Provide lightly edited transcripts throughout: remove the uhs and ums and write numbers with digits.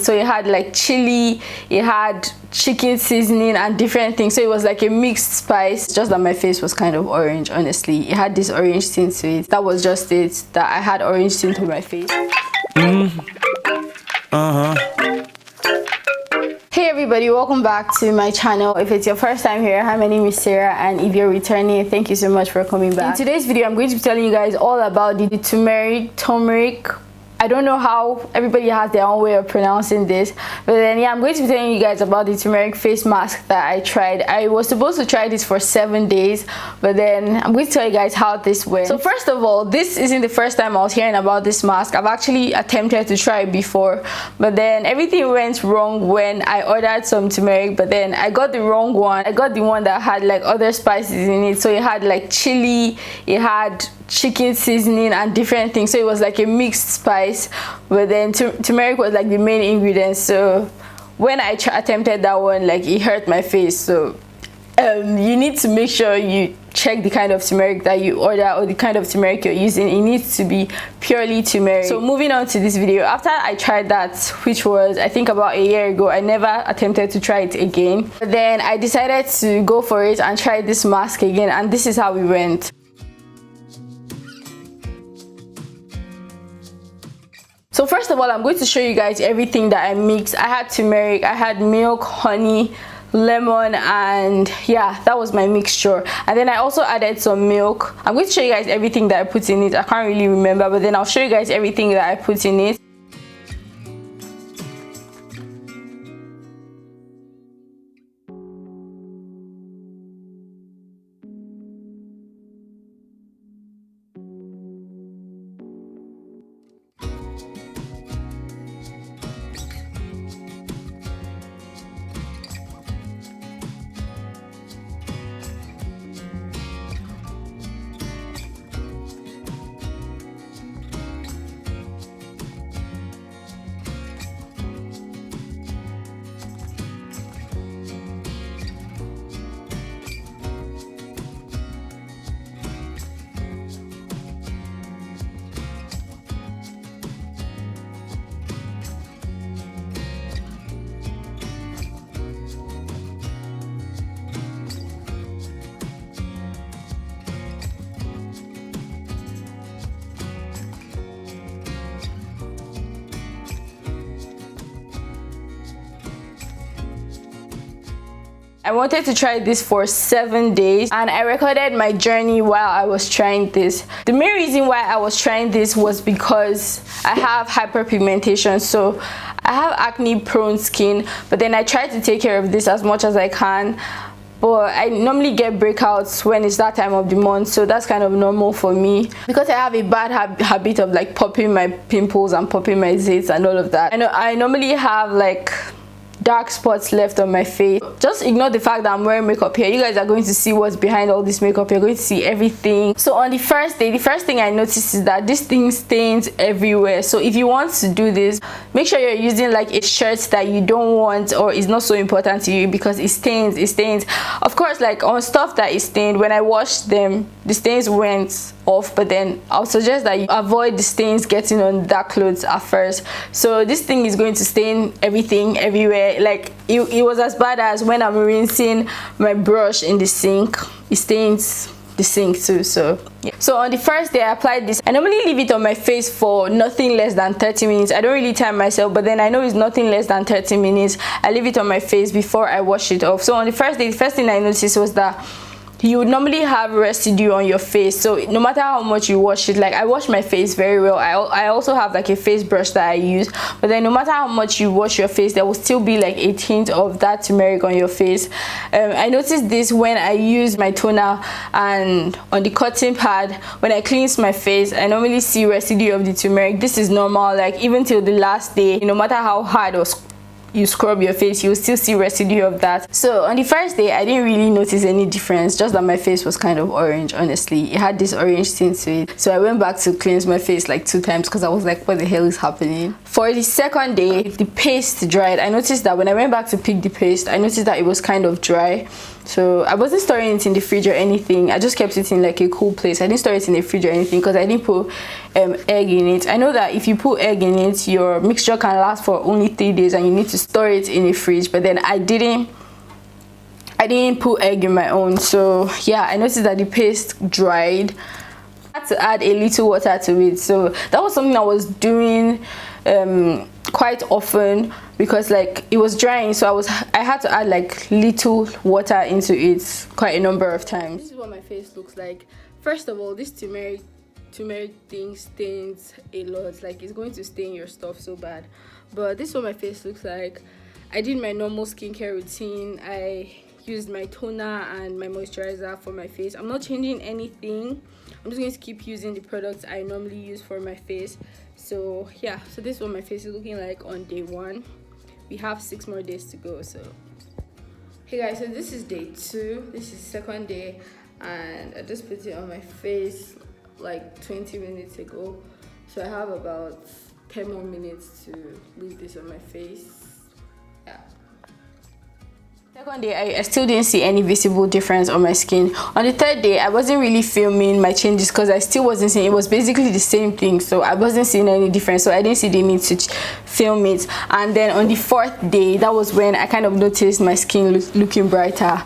So it had like chili, it had chicken seasoning and different things. So it was like a mixed spice, just that my face was kind of orange. Honestly, it had this orange tint to it. That was just it, that I had orange tint on my face. Hey everybody, welcome back to my channel. If it's your first time here, hi, my name is Sarah, and if you're returning, thank you so much for coming back. In today's video, I'm going to be telling you guys all about the turmeric. I don't know how everybody has their own way of pronouncing this, but then yeah, I'm going to be telling you guys about the turmeric face mask that I tried. I was supposed to try this for 7 days, but then I'm going to tell you guys how this went. So first of all, this isn't the first time I was hearing about this mask. I've actually attempted to try it before, but then everything went wrong when I ordered some turmeric, but then I got the wrong one. I got the one that had like other spices in it. So it had like chili, it had chicken seasoning and different things. So it was like a mixed spice, but then turmeric was like the main ingredient. So when I attempted that one, like it hurt my face. So you need to make sure you check the kind of turmeric that you order or the kind of turmeric you're using. It needs to be purely turmeric. So moving on to this video, after I tried that, which was I think about a year ago, I never attempted to try it again, but then I decided to go for it and try this mask again, and this is how we went. So first of all, I'm going to show you guys everything that I mixed. I had turmeric, I had milk, honey, lemon, and yeah, that was my mixture. And then I also added some milk. I'm going to show you guys everything that I put in it. I can't really remember, but then I'll show you guys everything that I put in it. I wanted to try this for 7 days, and I recorded my journey while I was trying this. The main reason why I was trying this was because I have hyperpigmentation, so I have acne prone skin, but then I try to take care of this as much as I can. But I normally get breakouts when it's that time of the month, so that's kind of normal for me because I have a bad habit of like popping my pimples and popping my zits and all of that. I normally have like dark spots left on my face. Just ignore the fact that I'm wearing makeup here. You guys are going to see what's behind all this makeup. You're going to see everything. So on the first day, the first thing I noticed is that this thing stains everywhere. So if you want to do this, make sure you're using like a shirt that you don't want or is not so important to you, because it stains. Of course, like on stuff that is stained, when I washed them, the stains went off, but then I'll suggest that you avoid the stains getting on dark clothes at first. So this thing is going to stain everything everywhere. Like it was as bad as when I'm rinsing my brush in the sink, it stains the sink too. So yeah. So on the first day I applied this. I normally leave it on my face for nothing less than 30 minutes. I don't really time myself, but then I know it's nothing less than 30 minutes. I leave it on my face before I wash it off. So on the first day, the first thing I noticed was that you would normally have residue on your face. So no matter how much you wash it, like I wash my face very well. I also have like a face brush that I use, but then no matter how much you wash your face, there will still be like a hint of that turmeric on your face. I noticed this when I use my toner, and on the cotton pad when I cleanse my face, I normally see residue of the turmeric. This is normal, like even till the last day, no matter how hard or you scrub your face, you'll still see residue of that. So on the first day, I didn't really notice any difference, just that my face was kind of orange. Honestly, it had this orange tint to it. So I went back to cleanse my face like 2 times because I was like, what the hell is happening? For the second day, the paste dried. I noticed that when I went back to pick the paste, I noticed that it was kind of dry. So I wasn't storing it in the fridge or anything. I just kept it in like a cool place. I didn't store it in the fridge or anything because I didn't put egg in it. I know that if you put egg in it, your mixture can last for only 3 days and you need to store it in the fridge. But then I didn't put egg in my own. So yeah, I noticed that the paste dried. I had to add a little water to it. So that was something I was doing quite often because like it was drying, so I had to add like little water into it quite a number of times. This is what my face looks like. First of all, this turmeric thing stains a lot. Like it's going to stain your stuff so bad. But this is what my face looks like. I did my normal skincare routine. I used my toner and my moisturizer for my face. I'm not changing anything. I'm just going to keep using the products I normally use for my face. So yeah, so this is what my face is looking like on day 1. We have 6 more days to go. So hey guys, so this is day 2. This is second day, and I just put it on my face like 20 minutes ago. So I have about 10 more minutes to leave this on my face. Yeah. Second day, I still didn't see any visible difference on my skin. On the third day, I wasn't really filming my changes because I still wasn't seeing, it was basically the same thing, so I wasn't seeing any difference, so I didn't see the need to film it. And then on the 4th day, that was when I kind of noticed my skin looking brighter.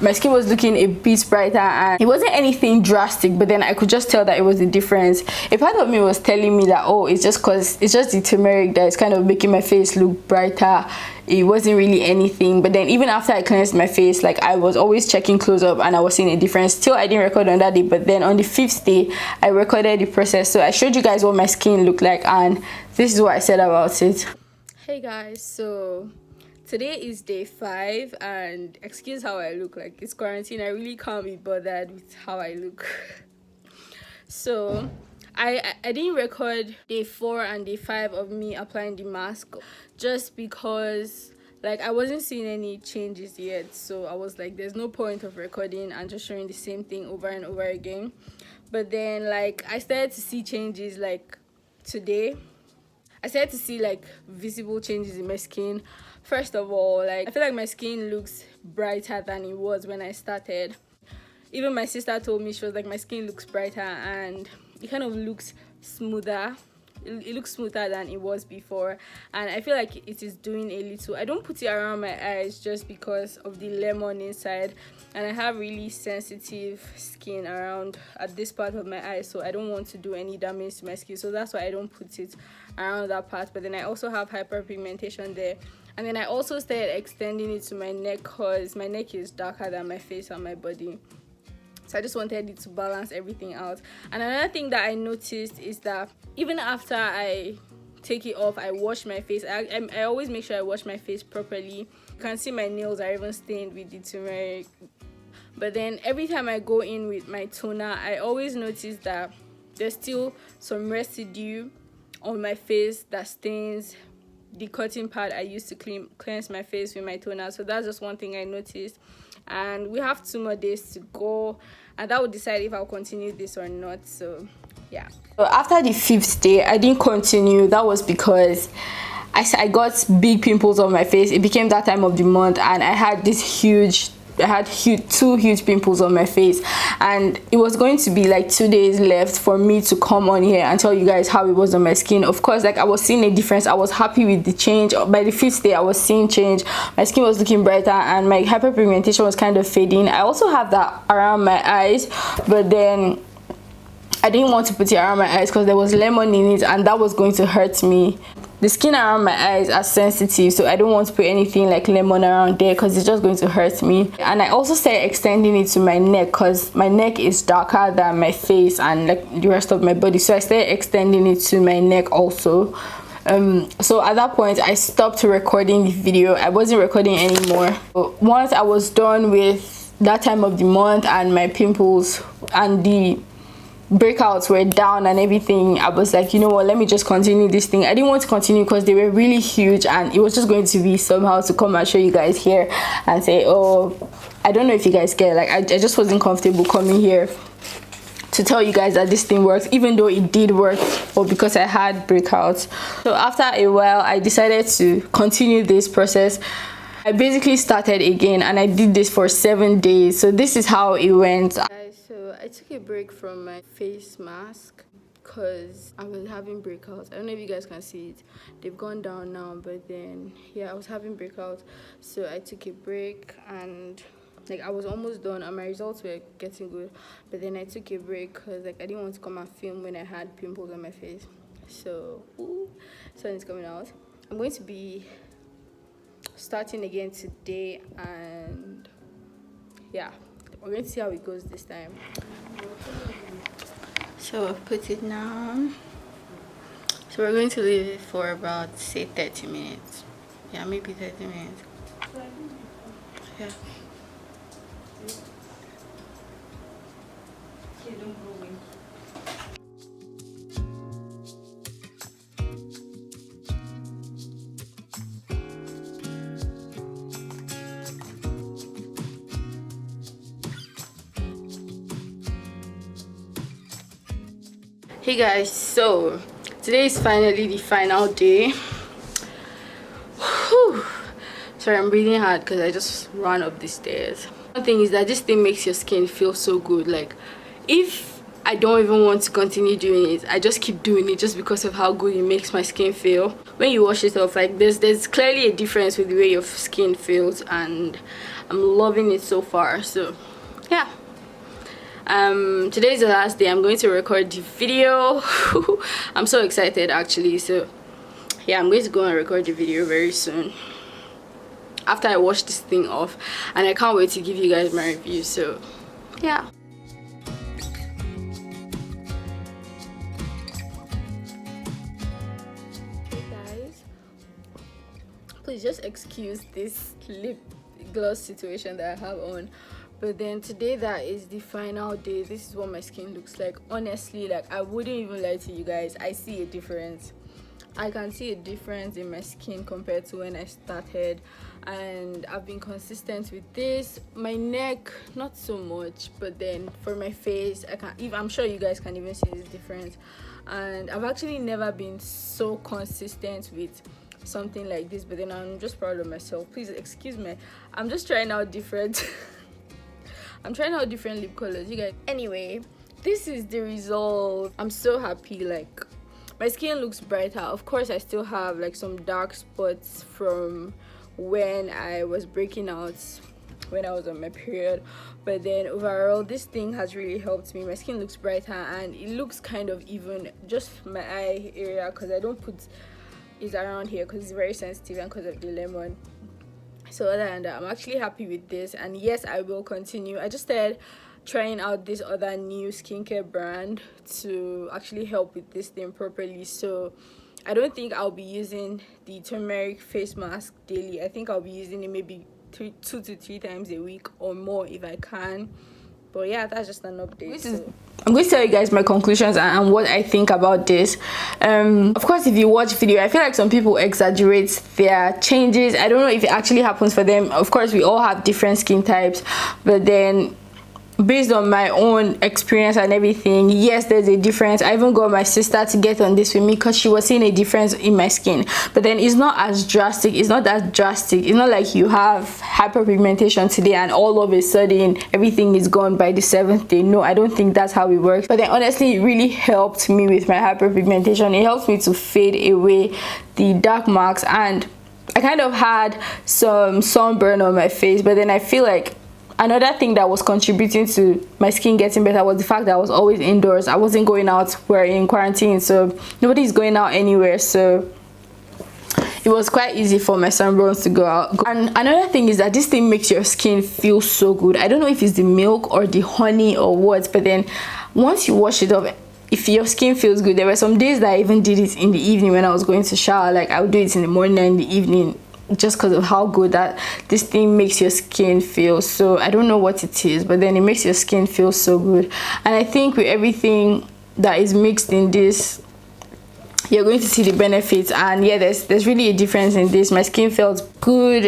My skin was looking a bit brighter, and it wasn't anything drastic, but then I could just tell that it was a difference. A part of me was telling me that, oh, it's just the turmeric that is kind of making my face look brighter. It wasn't really anything. But then even after I cleansed my face, like I was always checking close up and I was seeing a difference. Still, I didn't record on that day, but then on the 5th day I recorded the process. So I showed you guys what my skin looked like, and this is what I said about it. Hey guys, so today is day 5, and excuse how I look, like it's quarantine. I really can't be bothered with how I look. So I didn't record day 4 and day 5 of me applying the mask just because like I wasn't seeing any changes yet. So I was like, there's no point of recording and just showing the same thing over and over again. But then like I started to see changes. Like today I started to see like visible changes in my skin. First of all, like I feel like my skin looks brighter than it was when I started. Even my sister told me, she was like, my skin looks brighter and it kind of looks smoother. It looks smoother than it was before, and I feel like it is doing a little. I don't put it around my eyes just because of the lemon inside, and I have really sensitive skin around at this part of my eye, so I don't want to do any damage to my skin, so that's why I don't put it around that part. But then I also have hyperpigmentation there, and then I also started extending it to my neck because my neck is darker than my face and my body. So I just wanted it to balance everything out. And another thing that I noticed is that even after I take it off, I wash my face. I always make sure I wash my face properly. You can see my nails are even stained with the turmeric. But then every time I go in with my toner, I always notice that there's still some residue on my face that stains the cotton pad I used to cleanse my face with my toner. So that's just one thing I noticed. And we have 2 more days to go, and that will decide if I'll continue this or not. So yeah. So after the 5th day, I didn't continue. That was because I got big pimples on my face. It became that time of the month, and I had two huge pimples on my face, and it was going to be like 2 days left for me to come on here and tell you guys how it was on my skin. Of course, like I was seeing a difference. I was happy with the change. By the 5th day, I was seeing change. My skin was looking brighter and my hyperpigmentation was kind of fading. I also have that around my eyes, but then I didn't want to put it around my eyes because there was lemon in it and that was going to hurt me. The skin around my eyes are sensitive, so I don't want to put anything like lemon around there because it's just going to hurt me. And I also started extending it to my neck because my neck is darker than my face and like the rest of my body, so I started extending it to my neck also. So at that point I stopped recording the video. I wasn't recording anymore. Once I was done with that time of the month and my pimples and the breakouts were down and everything, I was like, you know what, let me just continue this thing. I didn't want to continue because they were really huge and it was just going to be somehow to come and show you guys here and say, oh, I don't know if you guys get, like I just wasn't comfortable coming here to tell you guys that this thing works, even though it did work, or because I had breakouts. So after a while I decided to continue this process. I basically started again, and I did this for 7 days. So this is how it went. Guys, so I took a break from my face mask because I was having breakouts. I don't know if you guys can see it. They've gone down now, but then yeah, I was having breakouts. So I took a break, and like I was almost done and my results were getting good, but then I took a break because like I didn't want to come and film when I had pimples on my face. So sun is coming out. I'm going to be starting again today, and yeah, we're going to see how it goes this time. So I've put it now. So we're going to leave it for about, say, 30 minutes. Yeah, maybe 30 minutes. Yeah. Hey guys, so today is finally the final day. Whew. Sorry, I'm breathing hard because I just ran up the stairs. One thing is that this thing makes your skin feel so good. Like, if I don't even want to continue doing it, I just keep doing it just because of how good it makes my skin feel. When you wash it off, like there's clearly a difference with the way your skin feels, and I'm loving it so far. So yeah. Today's the last day. I'm going to record the video. I'm so excited actually. So yeah, I'm going to go and record the video very soon after I wash this thing off, and I can't wait to give you guys my review. So yeah. Hey guys, please just excuse this lip gloss situation that I have on. But then today, that is the final day. This is what my skin looks like. Honestly, like I wouldn't even lie to you guys, I see a difference. I can see a difference in my skin compared to when I started, and I've been consistent with this. My neck, not so much, but then for my face, I'm sure you guys can even see this difference. And I've actually never been so consistent with something like this, but then I'm just proud of myself. Please excuse me, I'm just trying out different I'm trying out different lip colors, you guys. Anyway, this is the result. I'm so happy. Like, my skin looks brighter. Of course, I still have like some dark spots from when I was breaking out, when I was on my period, but then overall this thing has really helped me. My skin looks brighter, and it looks kind of even, just my eye area, because I don't put it around here because it's very sensitive and because of the lemon. So other than that, I'm actually happy with this, and yes, I will continue. I just started trying out this other new skincare brand to actually help with this thing properly. So I don't think I'll be using the turmeric face mask daily. I think I'll be using it maybe 2 to 3 times a week or more if I can. But yeah, that's just an update. I'm going to tell you guys my conclusions and what I think about this. Of course, if you watch video, I feel like some people exaggerate their changes. I don't know if it actually happens for them. Of course, we all have different skin types, but then based on my own experience and everything, yes, there's a difference. I even got my sister to get on this with me because she was seeing a difference in my skin, but then it's not as drastic. It's not that drastic. It's not like you have hyperpigmentation today and all of a sudden everything is gone by the 7th day. No, I don't think that's how it works. But then honestly, it really helped me with my hyperpigmentation. It helps me to fade away the dark marks, and I kind of had some sunburn on my face, but then I feel like another thing that was contributing to my skin getting better was the fact that I was always indoors. I wasn't going out. We're in quarantine, so nobody's going out anywhere, so it was quite easy for my sunburns to go out. And another thing is that this thing makes your skin feel so good. I don't know if it's the milk or the honey or what, but then once you wash it off, if your skin feels good. There were some days that I even did it in the evening when I was going to shower. Like, I would do it in the morning and in the evening, just because of how good that this thing makes your skin feel. So I don't know what it is, but then it makes your skin feel so good. And I think with everything that is mixed in this, you're going to see the benefits. And yeah, there's really a difference in this. My skin felt good,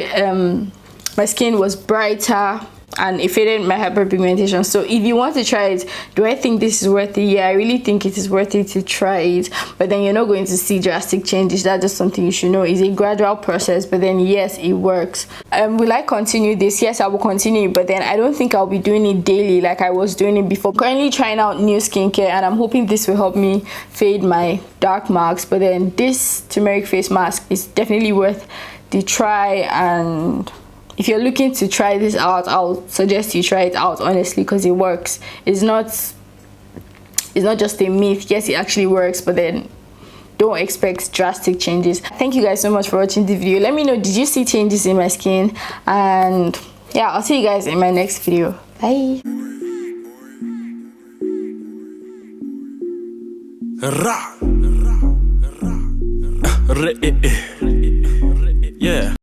my skin was brighter, and it faded my hyperpigmentation. So if you want to try it, do I think this is worth it? Yeah, I really think it is worth it to try it, but then you're not going to see drastic changes. That's just something you should know. It's a gradual process, but then yes, it works. Will I continue this? Yes, I will continue, but then I don't think I'll be doing it daily like I was doing it before. Currently trying out new skincare, and I'm hoping this will help me fade my dark marks. But then this turmeric face mask is definitely worth the try, and if you're looking to try this out, I'll suggest you try it out, honestly, because it works. It's not just a myth. Yes, it actually works, but then don't expect drastic changes. Thank you guys so much for watching the video. Let me know, did you see changes in my skin? And yeah, I'll see you guys in my next video. Bye. Yeah.